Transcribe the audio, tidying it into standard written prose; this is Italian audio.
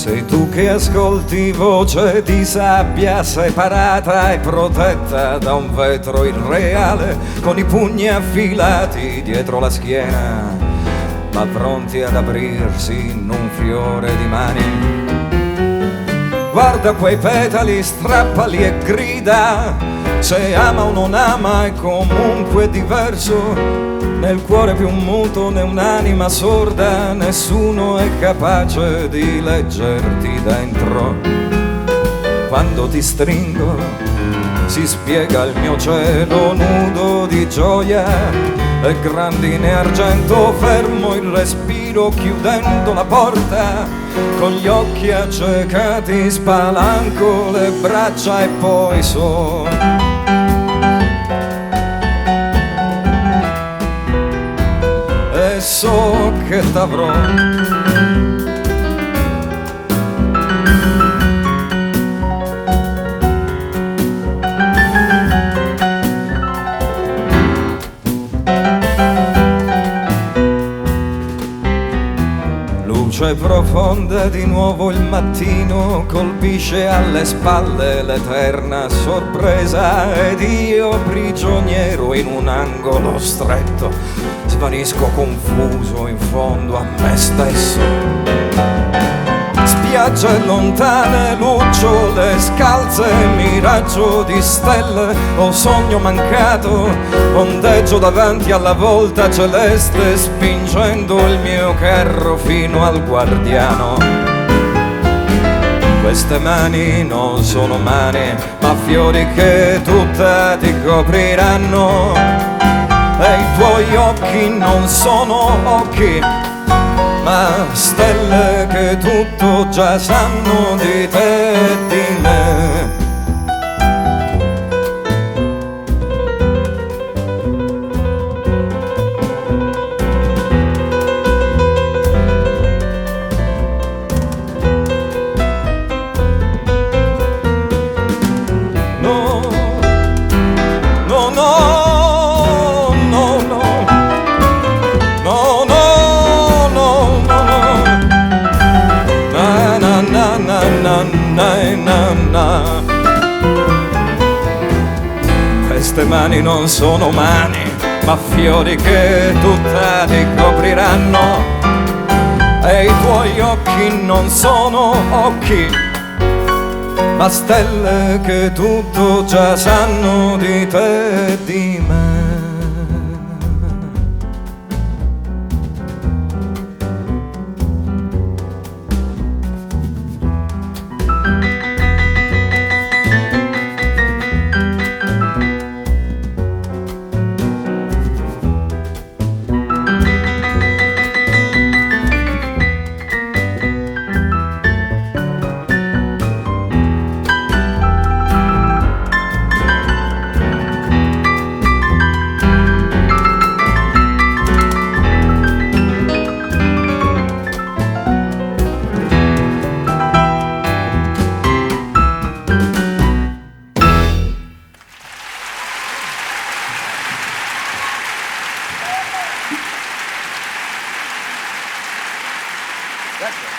Sei tu che ascolti voce di sabbia separata e protetta da un vetro irreale, con i pugni affilati dietro la schiena, ma pronti ad aprirsi in un fiore di mani. Guarda quei petali, strappali e grida, se ama o non ama è comunque diverso. Nel cuore più muto né un'anima sorda, nessuno è capace di leggerti dentro. Quando ti stringo si spiega il mio cielo nudo di gioia e grandine argento, fermo il respiro chiudendo la porta, con gli occhi accecati spalanco le braccia e poi so. E so che t'avrò. Luce profonda, di nuovo il mattino colpisce alle spalle l'eterna sorpresa, ed io prigioniero in un angolo stretto svanisco confuso in fondo a me stesso. Spiagge lontane, lucciole scalze, miraggio di stelle o sogno mancato, ondeggio davanti alla volta celeste spingendo il mio carro fino al guardiano. Queste mani non sono mani, ma fiori che tutta ti copriranno. E i tuoi occhi non sono occhi, ma stelle che tutto già sanno di te e di me. No, no, no. Queste mani non sono mani, ma fiori che tutta ti copriranno. E i tuoi occhi non sono occhi, ma stelle che tutto già sanno di te e di me. Grazie.